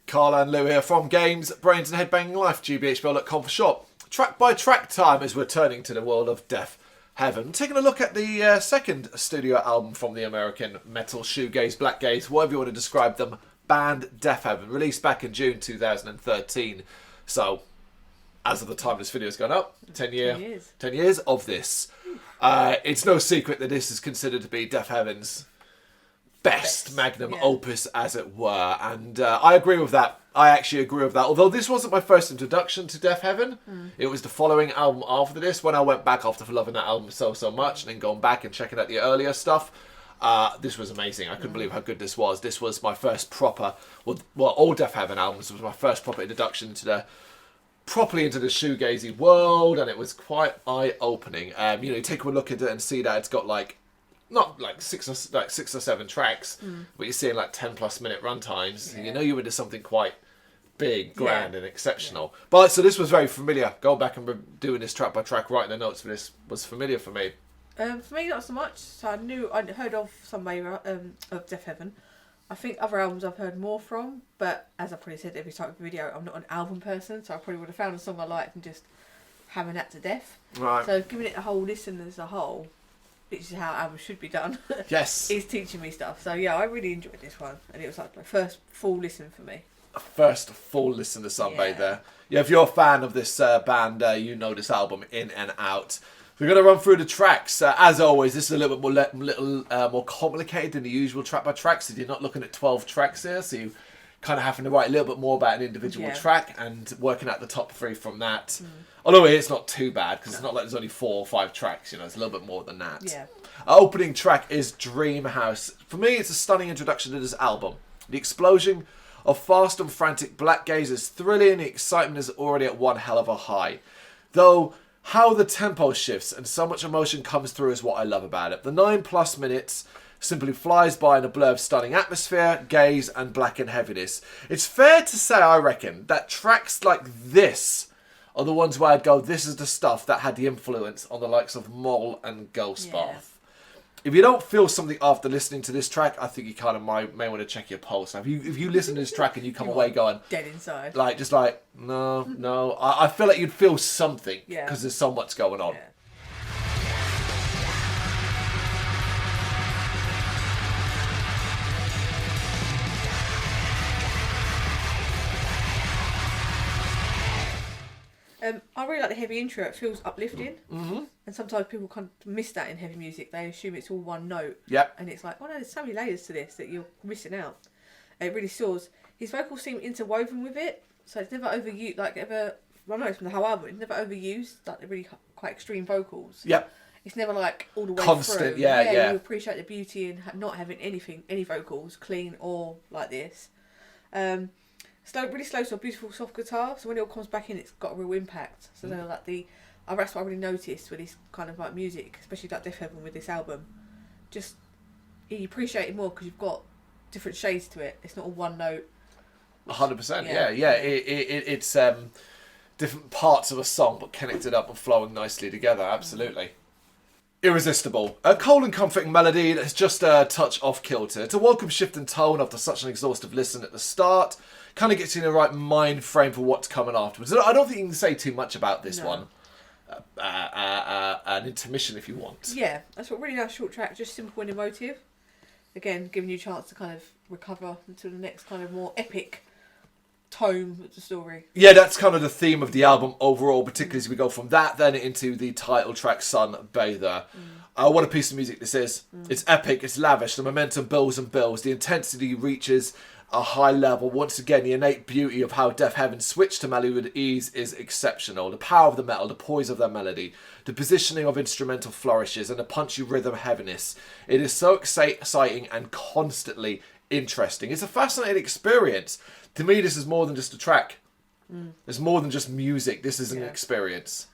Carl and Lou here from Games, Brrraains and Head-Banging Life, gbhblofficial for short. Track by track time as we're turning to the world of Deafheaven. Taking a look at the second studio album from the American metal, shoegaze, black gaze, whatever you want to describe them, band Deafheaven, released back in June 2013. So, as of the time this video has gone up, 10 years of this. It's no secret that this is considered to be Deafheaven's best magnum opus, as it were, and I agree with that. I actually agree with that. Although this wasn't my first introduction to Deafheaven, it was the following album after this, when I went back after loving that album so much, and then going back and checking out the earlier stuff. This was amazing. I couldn't believe how good this was. This was my first proper, well, all Deafheaven albums was my first proper introduction to properly into the shoegazy world, and it was quite eye-opening. You take a look at it and see that it's got not like six or seven tracks, but you're seeing like 10+ minute runtimes. Yeah. You know you're into something quite big, grand, and exceptional. Yeah. But so this was very familiar. Going back and doing this track by track, writing the notes for this was familiar for me. For me, not so much. So I'd heard of Sunbather of Deafheaven. I think other albums I've heard more from, but as I probably said every time of the video, I'm not an album person, so I probably would have found a song I liked and just hammering that to death. Right. So giving it a whole listen as a whole, which is how albums should be done. Yes. Is teaching me stuff. So yeah, I really enjoyed this one, and it was like my first full listen for me. First full listen to Sunbather. Yeah, if you're a fan of this band, you know this album in and out. We're going to run through the tracks. As always, this is a little bit more complicated than the usual track by track, so you're not looking at 12 tracks here, so you kind of having to write a little bit more about an individual track and working out the top 3 from that. Although it's not too bad, because it's not like there's only 4 or 5 tracks, it's a little bit more than that. Yeah. Our opening track is Dream House. For me, it's a stunning introduction to this album. The explosion of fast and frantic black gaze is thrilling, the excitement is already at one hell of a high. Though, how the tempo shifts and so much emotion comes through is what I love about it. The 9+ minutes simply flies by in a blur of stunning atmosphere, gaze, and black and heaviness. It's fair to say, I reckon, that tracks like this are the ones where I'd go, this is the stuff that had the influence on the likes of Mole and Ghostbath. If you don't feel something after listening to this track, I think you kind of may want to check your pulse. Now, if you listen to this track and you come away going dead inside, no, I feel like you'd feel something because there's so much going on. Yeah. I really like the heavy intro. It feels uplifting. And sometimes people kind of miss that in heavy music. They assume it's all one note. Yep. And it's like, oh no, there's so many layers to this that you're missing out. It really soars. His vocals seem interwoven with it, so it's never overused. I know it's from the whole album. It's never overused. Like the really quite extreme vocals. Yep. It's never like all the way constant. through. Yeah. You appreciate the beauty in not having any vocals clean or like this. Really slow, so beautiful soft guitar. So when it all comes back in, it's got a real impact. So that's what I really noticed with this kind of like music, especially like Deafheaven with this album. Just you appreciate it more because you've got different shades to it. It's not all one note. 100%. Yeah. It's different parts of a song, but connected up and flowing nicely together. Absolutely. Irresistible. A cold and comforting melody that's just a touch off kilter. It's a welcome shift in tone after such an exhaustive listen at the start. Kind of gets you in the right mind frame for what's coming afterwards. I don't think you can say too much about this one. An intermission if you want. Yeah, that's what really nice short track, just simple and emotive. Again, giving you a chance to kind of recover into the next kind of more epic tome of the story. Yeah, that's kind of the theme of the album overall, particularly as we go from that then into the title track, Sunbather. What a piece of music this is. It's epic, it's lavish, the momentum builds and builds, the intensity reaches a high level. Once again, the innate beauty of how Deafheaven switched to melody with ease is exceptional. The power of the metal, the poise of their melody, the positioning of instrumental flourishes, and the punchy rhythm heaviness. It is so exciting and constantly interesting. It's a fascinating experience. To me, this is more than just a track. It's more than just music. This is an experience.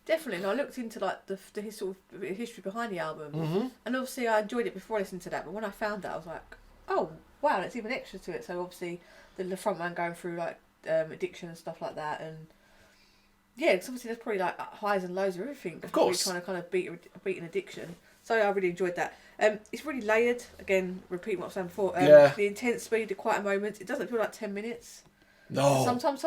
Definitely. And I looked into like the sort of history behind the album, and obviously I enjoyed it before I listened to that. But when I found that, I was like, oh wow, there's even extra to it. So obviously the front man going through like addiction and stuff like that, and yeah, because obviously there's probably like highs and lows of everything. Of course, trying to kind of beat an addiction. So I really enjoyed that. It's really layered. Again, repeat what I was saying before. The intense speed, the quiet moments. It doesn't feel like 10 minutes. No. Sometimes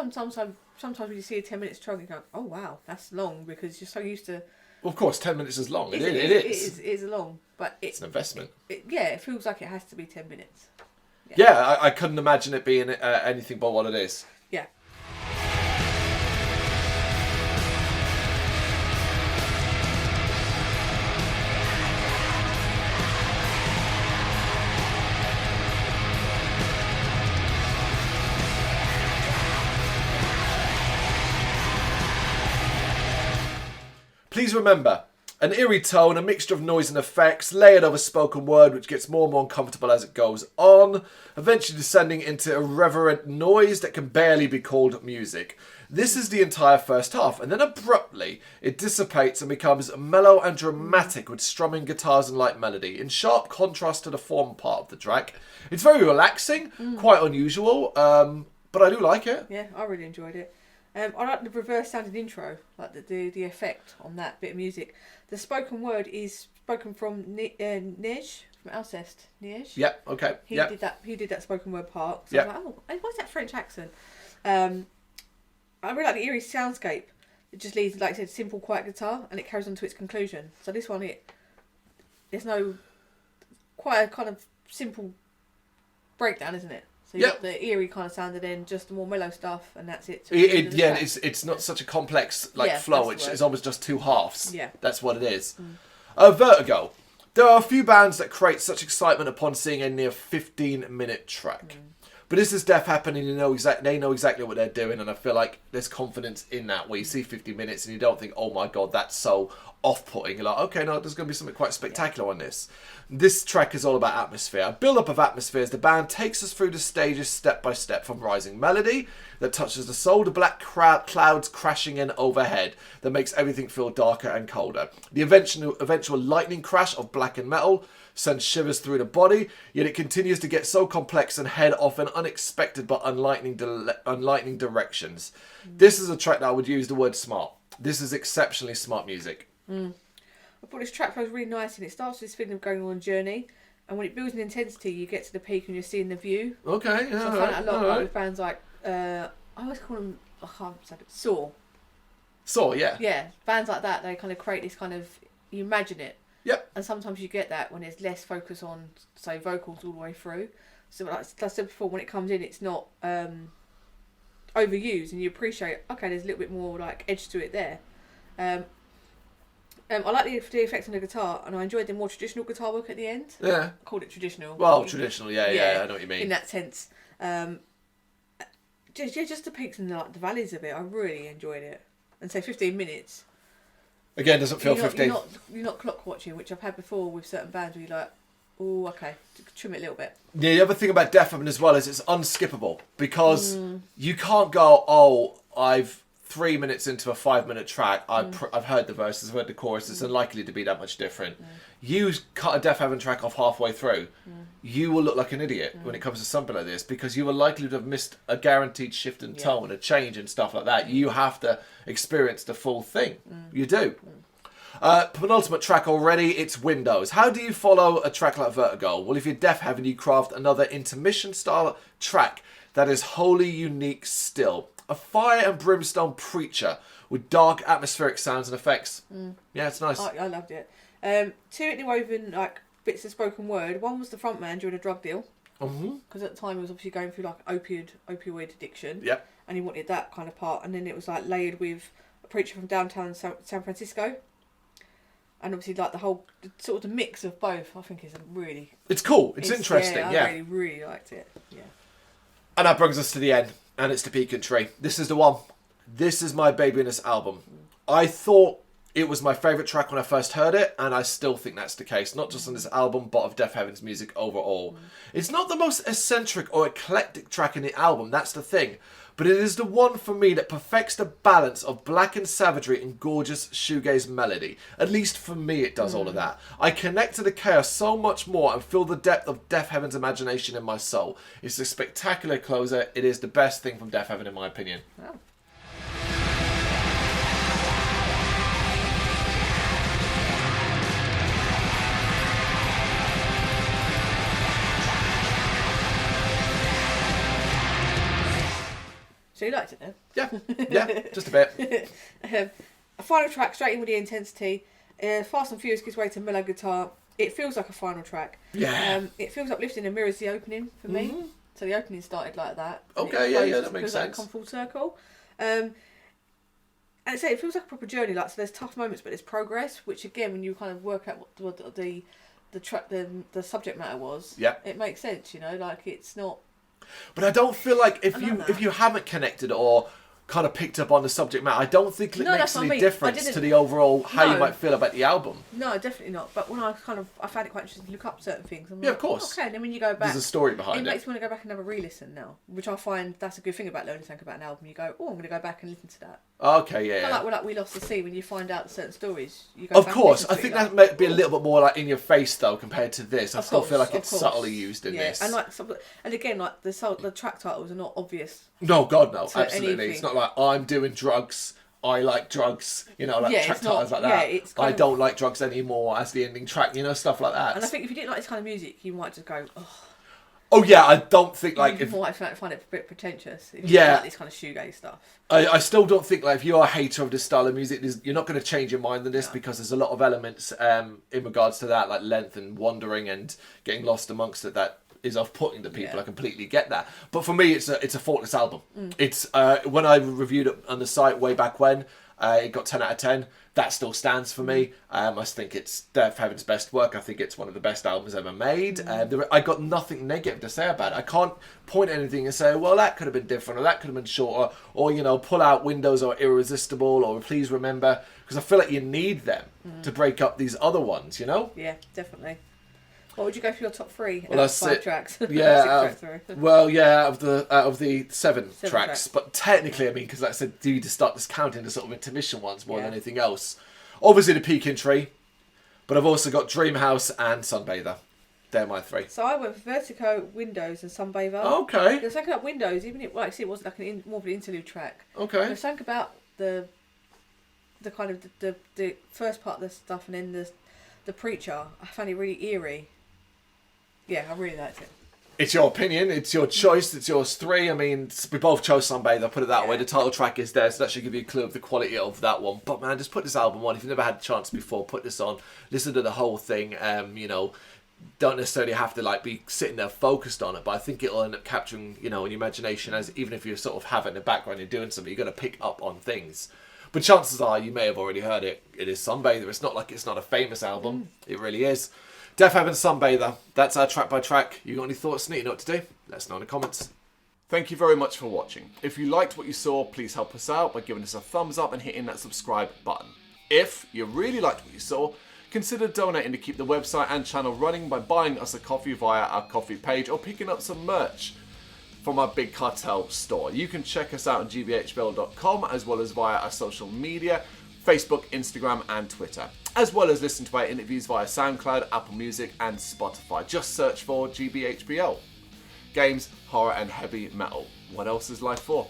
when you see a 10 minutes track, you go, oh wow, that's long, because you're so used to. Well, of course, 10 minutes is long. It is long, but it's an investment. It feels like it has to be 10 minutes. Yeah, I couldn't imagine it being anything but what it is. Yeah. Please remember, an eerie tone, a mixture of noise and effects, layered over spoken word, which gets more and more uncomfortable as it goes on, eventually descending into irreverent noise that can barely be called music. This is the entire first half, and then abruptly it dissipates and becomes mellow and dramatic with strumming guitars and light melody, in sharp contrast to the form part of the track. It's very relaxing, quite unusual, but I do like it. Yeah, I really enjoyed it. I like the reverse sounding intro, like the effect on that bit of music. The spoken word is spoken from Nej from Alcest. Nej. Yep. Okay. He did that. He did that spoken word part. So yep. I was like, oh, what's that French accent? I really like the eerie soundscape. It just leads, like I said, simple, quiet guitar, and it carries on to its conclusion. So this one, there's no quite a kind of simple breakdown, isn't it? So you've got the eerie kind of sound, and then just the more mellow stuff, and that's it. It's not such a complex flow. It's almost just two halves. Yeah, that's what it is. Vertigo. There are a few bands that create such excitement upon seeing a near 15-minute track. But this is Deafheaven, and they know exactly what they're doing, and I feel like there's confidence in that, where you see 50 minutes and you don't think, oh my god, that's so off-putting. You're like, okay, no, there's going to be something quite spectacular on this. This track is all about atmosphere. A build-up of atmospheres. The band takes us through the stages step by step, from rising melody that touches the soul to black clouds crashing in overhead that makes everything feel darker and colder. The eventual lightning crash of black and metal sends shivers through the body, yet it continues to get so complex and head off in unexpected but unlightning directions. This is a track that I would use the word smart. This is exceptionally smart music. I thought this track flows really nice, and it starts with this feeling of going on a journey, and when it builds in intensity, you get to the peak and you're seeing the view. Okay, yeah. So I find that a lot with bands like, I always call them, I can't say it, Saw. Saw, yeah. Yeah, bands like that, they kind of create this kind of, you imagine it. Yep. And sometimes you get that when there's less focus on, say, vocals all the way through. So like I said before, when it comes in, it's not overused, and you appreciate, okay, there's a little bit more like edge to it there. I like the effects on the guitar, and I enjoyed the more traditional guitar work at the end. Yeah. I called it traditional. Well, traditional, yeah, I know what you mean. In that sense. Just the peaks and the valleys of it, I really enjoyed it. And so 15 minutes. Again, doesn't feel 15. You're not clock watching, which I've had before with certain bands where you're like, oh, okay, trim it a little bit. Yeah, the other thing about Deafheaven as well is it's unskippable, because you can't go, oh, I've 3 minutes into a 5-minute track, I've heard the verses, I've heard the chorus, it's unlikely to be that much different. You cut a Deafheaven track off halfway through, you will look like an idiot when it comes to something like this, because you are likely to have missed a guaranteed shift in tone, a change and stuff like that. You have to experience the full thing. You do. Penultimate track already, it's Windows. How do you follow a track like Vertigo? Well, if you're Deafheaven, you craft another intermission style track that is wholly unique still. A fire and brimstone preacher with dark atmospheric sounds and effects. Yeah, it's nice. I loved it. Two interwoven like bits of spoken word. One was the front man during a drug deal, because at the time he was obviously going through like opioid addiction. Yep. And he wanted that kind of part, and then it was like layered with a preacher from downtown San Francisco. And obviously, like the whole sort of the mix of both, I think is really. It's cool. It's interesting. Yeah, I really liked it. Yeah. And that brings us to the end, and it's the Pecan Tree. This is the one. This is my baby in this album. I thought it was my favourite track when I first heard it, and I still think that's the case. Not just on this album, but of Deafheaven's music overall. It's not the most eccentric or eclectic track in the album, that's the thing. But it is the one for me that perfects the balance of blackened savagery and gorgeous shoegaze melody. At least for me it does all of that. I connect to the chaos so much more and feel the depth of Deafheaven's imagination in my soul. It's a spectacular closer. It is the best thing from Deafheaven in my opinion. Oh. So you liked it then? Yeah, just a bit. A final track, straight in with the intensity. Fast and Furious gives way to mellow guitar. It feels like a final track. Yeah. It feels uplifting and mirrors the opening for me. So the opening started like that. Okay, that makes sense. Like come full circle. And it feels like a proper journey. Like, so there's tough moments, but there's progress. Which again, when you kind of work out what the subject matter was, it makes sense. You know, like it's not. But I don't feel like if you haven't connected or kind of picked up on the subject matter, I don't think it makes any difference to the overall how you might feel about the album. No, definitely not. But when I found it quite interesting to look up certain things. I'm like, of course. Okay, and then when you go back, there's a story behind it. It makes me want to go back and have a re-listen now, which I find that's a good thing about learning something about an album. You go, oh, I'm going to go back and listen to that. Okay, yeah. Kind of like We Lost the Sea, when you find out certain stories. You go of back course, and I think that might be a little bit more like in your face though compared to this. I still feel like it's subtly used in this. And again, like the track titles are not obvious. No, God, no, absolutely. Anything. It's not like I'm doing drugs. I like drugs. You know, like track titles like that. It's I don't like drugs anymore as the ending track. You know, stuff like that. And I think if you didn't like this kind of music, you might just go, oh. Oh yeah, I don't think like you might find it a bit pretentious. If you like this kind of shoegaze stuff. I still don't think like if you're a hater of this style of music, you're not going to change your mind on this because there's a lot of elements in regards to that, like length and wandering and getting lost amongst it that is off-putting to people. I completely get that. But for me, it's a faultless album. It's when I reviewed it on the site way back when, it got 10 out of 10. That still stands for me. I think it's Deafheaven's best work. I think it's one of the best albums ever made. I got nothing negative to say about it. I can't point at anything and say, well, that could have been different, or that could have been shorter, or, you know, pull out Windows or Irresistible, or Please Remember, because I feel like you need them to break up these other ones, you know? Yeah, definitely. What would you go for your top three? Well, that's 5 tracks. Yeah. 6 tracks, out of the seven tracks. But technically, I mean, because like I said, do you just start discounting the sort of intermission ones more than anything else? Obviously, the Peak Entry, but I've also got Dreamhouse and Sunbather. They're my 3. So I went for Vertigo, Windows, and Sunbather. Okay. The second up Windows, even if it wasn't like more of an interlude track. Okay. The something about the kind of the first part of the stuff, and then the preacher, I found it really eerie. Yeah, I really liked it. It's your opinion, it's your choice, it's yours 3. I mean, we both chose Sunbather, put it that way. The title track is there, so that should give you a clue of the quality of that one. But man, just put this album on. If you've never had a chance before, put this on. Listen to the whole thing. You know, don't necessarily have to like be sitting there focused on it, but I think it'll end up capturing, you know, in your imagination, as even if you're sort of having in the background, you're doing something, you're going to pick up on things. But chances are you may have already heard it. It is Sunbather. It's not like it's not a famous album. It really is. Deafheaven Sunbather. That's our track by track. You got any thoughts, Nate? You know what to do? Let us know in the comments. Thank you very much for watching. If you liked what you saw, please help us out by giving us a thumbs up and hitting that subscribe button. If you really liked what you saw, consider donating to keep the website and channel running by buying us a coffee via our coffee page or picking up some merch from our Big Cartel store. You can check us out on gbhbl.com as well as via our social media, Facebook, Instagram and Twitter, as well as listen to our interviews via SoundCloud, Apple Music and Spotify. Just search for GBHBL. Games, horror and heavy metal. What else is life for?